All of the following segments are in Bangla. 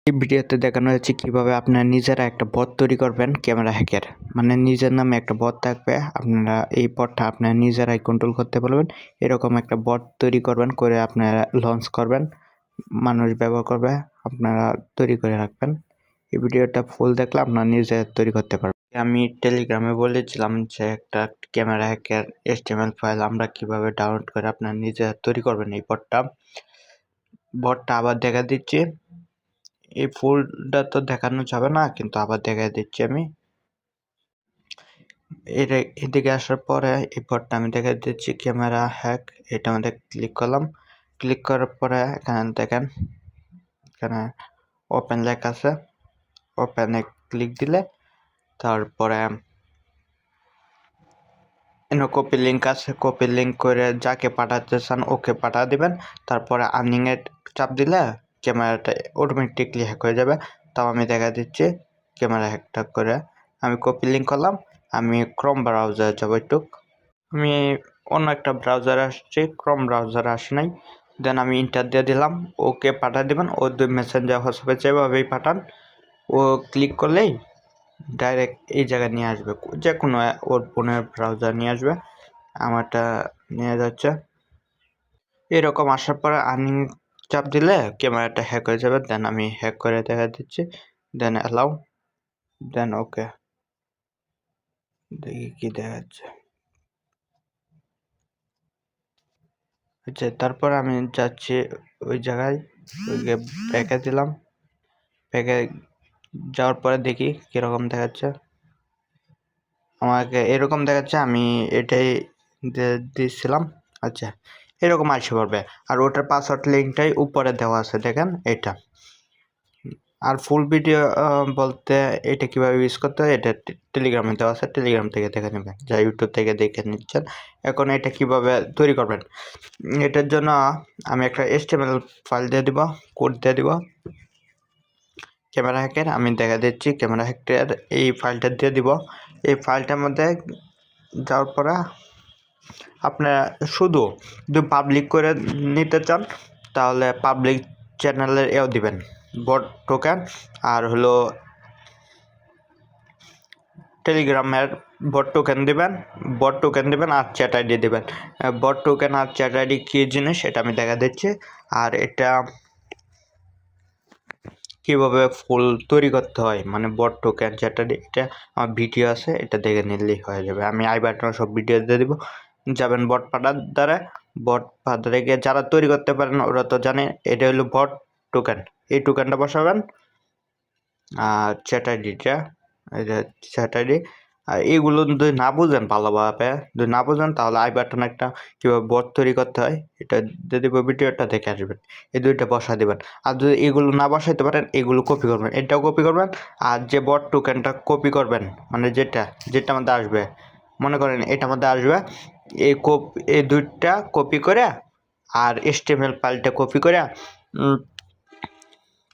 এই ভিডিওতে দেখানো হয়েছে কিভাবে আপনারা নিজেরা একটা বট তৈরি করবেন ক্যামেরা হ্যাকের। মানে নিজের নামে একটা বট থাকবে, আপনারা এই বটটা আপনারা নিজেরাই কন্ট্রোল করতে পারবেন। এরকম একটা বট তৈরি করবেন, করে আপনারা লঞ্চ করবেন, মানুষ ব্যবহার করবে, আপনারা তৈরি করে রাখবেন। এই ভিডিওটা ফুল দেখলে আপনারা নিজে তৈরি করতে পারবেন। আমি টেলিগ্রামে বলেছিলাম যে একটা ক্যামেরা হ্যাকের HTML ফাইল আমরা কিভাবে ডাউনলোড করে আপনারা নিজে তৈরি করবেন এই বটটা আবার দেখা দিচ্ছি। এই ফুলটা তো দেখানো যাবে না, কিন্তু আবার দেখাই দিচ্ছি আমি। এদিকে আসার পরে এই বটটা আমি দেখা দিচ্ছি ক্যামেরা হ্যাক, এটা আমাদের ক্লিক করলাম। ক্লিক করার পরে এখানে দেখেন, এখানে ওপেন লেখা আছে, ওপেনে ক্লিক দিলে তারপরে কপি লিঙ্ক আছে, কপি লিঙ্ক করে যাকে পাঠাতে চান ওকে পাঠা দিবেন। তারপরে আর্নিং এর চাপ দিলে ক্যামেরাটা অটোমেটিকলি হ্যাক হয়ে যাবে। তাও আমি দেখা দিচ্ছি ক্যামেরা হ্যাকটা করে আমি কপি লিঙ্ক করলাম। আমি ক্রোম ব্রাউজারে যাবো একটু, আমি অন্য একটা ব্রাউজারে আসছি, ক্রোম ব্রাউজারে আসি নাই। দেন আমি ইন্টার দিয়ে দিলাম, ওকে পাঠা দিবেন। ও মেসেঞ্জার হোয়াটসঅ্যাপে যেভাবেই পাঠান, ও ক্লিক করলেই ডাইরেক্ট এই জায়গায় নিয়ে আসবে, যে কোনো ওর ফোনের ব্রাউজার নিয়ে আসবে। আমারটা নিয়ে যাচ্ছে। এরকম আসার পরে আর্নিং চাপ দিলে ক্যামেরাটা হ্যাক হয়ে যাবে। দেন আমি হ্যাক করে দেখা দিচ্ছি, দেন অ্যালাউ, দেন ওকে। দেখি কি দেখাচ্ছে। আচ্ছা, তারপর আমি যাচ্ছি ওই জায়গায়, ব্যাকে দিলাম। ব্যাকে যাওয়ার পরে দেখি কিরকম দেখাচ্ছে। আমাকে এরকম দেখাচ্ছে, আমি এটাই দিয়েছিলাম। আচ্ছা, এরকম আসে পড়বে। আর ওটার পাসওয়ার্ড লিঙ্কটাই উপরে দেওয়া আছে, দেখেন এটা। আর ফুল ভিডিও বলতে এটা কিভাবে ইউজ করতে হয় এটা টেলিগ্রামে দেওয়া আছে, টেলিগ্রাম থেকে দেখে নেবেন, যা ইউটিউব থেকে দেখে নিচ্ছেন। এখন এটা কিভাবে তৈরি করবেন, এটার জন্য আমি একটা HTML ফাইল দিয়ে দিব, কোড দিয়ে দিব। ক্যামেরা হ্যাকের আমি দেখা দিচ্ছি, ক্যামেরা হ্যাকের এই ফাইলটা দিয়ে দিব। এই ফাইলটার মধ্যে যাওয়ার পরে আপনারা শুধু যদি পাবলিক করে নিতে চান তাহলে পাবলিক চ্যানেলের এও দিবেন, বট টোকেন। আর হলো টেলিগ্রামের বট টোকেন দিবেন আর চ্যাট আইডি দিবেন। বট টোকেন আর চ্যাট আইডি কী জিনিস এটা আমি দেখা দিচ্ছি। আর এটা কীভাবে ফুল তৈরি করতে হয়, মানে বট টোকেন চ্যাট আইডি, এটা আমার ভিডিও আছে, এটা দেখে নিলেই হয়ে যাবে। আমি আই বাটনে সব ভিডিও দিয়ে দিব, যাবেন বট পাঠার দ্বারা। বট পাঠারে গিয়ে যারা তৈরি করতে পারেন ওরা তো জানে, এটা হলো বট টোকেন। এই টোকেনটা বসাবেন আর চ্যাট আইডিটা, চ্যাট আইডি। আর এইগুলো যদি না বুঝেন ভালোভাবে, যদি না বুঝেন তাহলে আই বাটন একটা কীভাবে বট তৈরি করতে হয় এটা দিয়ে দিব, ভিডিওটা দেখে আসবেন। এই দুইটা বসা দেবেন। আর যদি এগুলো না বসাইতে পারেন এগুলো কপি করবেন, এটাও কপি করবেন। আর যে বট টোকেনটা কপি করবেন, মানে যেটা মধ্যে আসবে, মনে করেন এটার মধ্যে আসবে, এই দুইটা কপি করে আর HTML ফাইলটা কপি করে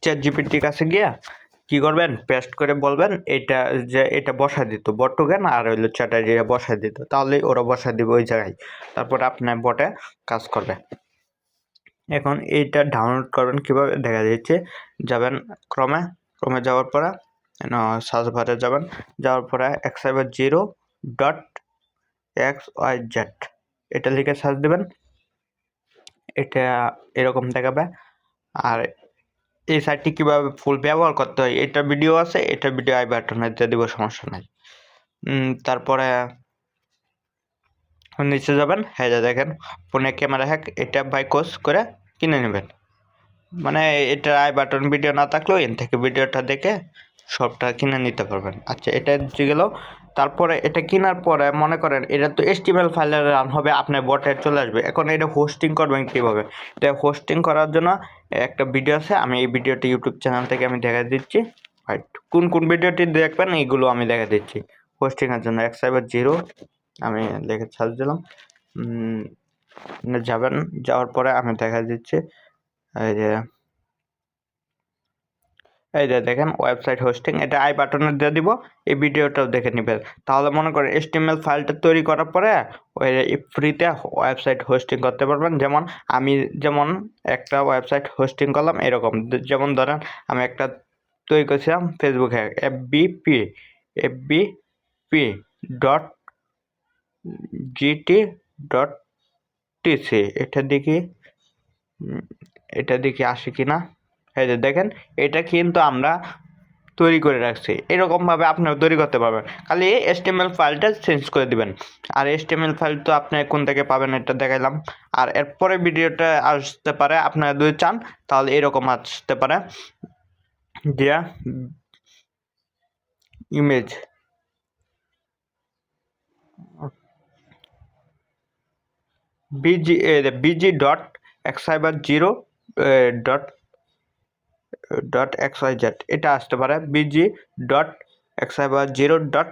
চ্যাট জিপিটির কাছে গিয়া কি করবেন, পেস্ট করে বলবেন এটা, যে এটা বসাই দিত বট টোকেন আর হইলো চ্যাট আইডি বসাই দিত, তাহলে ওরা বসাই দিবে ওই জায়গায়। তারপর আপনার বটে কাজ করবে। এখন এইটা ডাউনলোড করবেন কিভাবে দেখা যাচ্ছে, যাবেন ক্রমে যাওয়ার পরে সার্চ বারে যাওয়ার পরে xyber0.xyz এটা লিখে সার্চ দেবেন। এটা এরকম দেখাবে। আর এই সাইটটি কীভাবে ফুল ব্যবহার করতে হয় এটা ভিডিও আছে, এটা ভিডিও আই বাটনে দিয়ে দেবো, সমস্যা নাই। তারপরে নিচে যাবেন, হ্যাঁ দেখেন ফোনে ক্যামেরা হ্যাক, এটা বাই কোর্স করে কিনে নেবেন। মানে এটা আই বাটন ভিডিও না থাকলেও এর থেকে ভিডিওটা দেখে সবটা কিনে নিতে পারবেন। আচ্ছা, এটা গেল। তারপরে এটা কেনার পরে মনে করেন এটা তো HTML ফাইলে রান হবে, আপনার বটে চলে আসবে। এখন এটা হোস্টিং করবেন কীভাবে, এটা হোস্টিং করার জন্য একটা ভিডিও আছে, আমি এই ভিডিওটি ইউটিউব চ্যানেল থেকে আমি দেখা দিচ্ছি। কোন ভিডিওটি দেখবেন এইগুলো আমি দেখা দিচ্ছি। হোস্টিংয়ের জন্য xyber0 আমি লিখে সার্চ দিলাম, যাওয়ার পরে আমি দেখা দিচ্ছি এই যে এই যে দেখেন ওয়েবসাইট হোস্টিং, এটা আই বাটনে দিয়ে দিব, এই ভিডিওটাও দেখে নেবেন। তাহলে মনে করেন HTML ফাইলটা তৈরি করার পরে ওই ফ্রিতে ওয়েবসাইট হোস্টিং করতে পারবেন। যেমন আমি যেমন একটা ওয়েবসাইট হোস্টিং করলাম এরকম, যেমন ধরেন আমি একটা তৈরি করেছিলাম ফেসবুকে fbp ডট gt.tc, এটা দেখি আসে কিনা। এই যে দেখেন এটা কিন্তু আমরা তৈরি করে রাখছি, এরকমভাবে আপনারা তৈরি করতে পারবেন। খালি HTML ফাইলটা চেঞ্জ করে দিবেন। আর HTML ফাইল তো আপনি কোন থেকে পাবেন এটা দেখাইলাম। আর এরপরে ভিডিওটা আসতে পারে, আপনারা যদি চান তাহলে এরকম আসতে পারে, দিয়া ইমেজ বিজি ডট এক্সাইবার জিরো ডট ডট XYZ, এটা আসতে পারে বিজি ডট এক্সাইবার জিরো ডট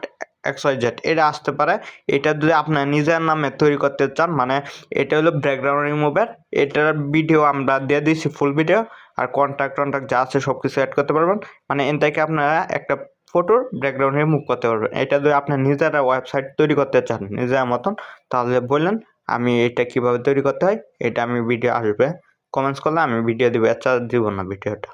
XYZ, এটা আসতে পারে। এটা যদি আপনার নিজের নামে তৈরি করতে চান, মানে এটা হলো ব্যাকগ্রাউন্ড রিমুভার, এটার ভিডিও আমরা দিয়ে দিয়েছি ফুল ভিডিও, আর কন্ট্যাক্ট যা আছে সব কিছু অ্যাড করতে পারবেন। মানে এন থেকে আপনারা একটা ফটোর ব্যাকগ্রাউন্ড রিমুভ করতে পারবেন। এটা যদি আপনার নিজেরা ওয়েবসাইট তৈরি করতে চান নিজের মতন, তাহলে বললেন আমি এটা কিভাবে তৈরি করতে হয়, এটা আমি ভিডিও আসবে, কমেন্টস করলে আমি ভিডিও দিব, আচ্ছা দিব না ভিডিওটা।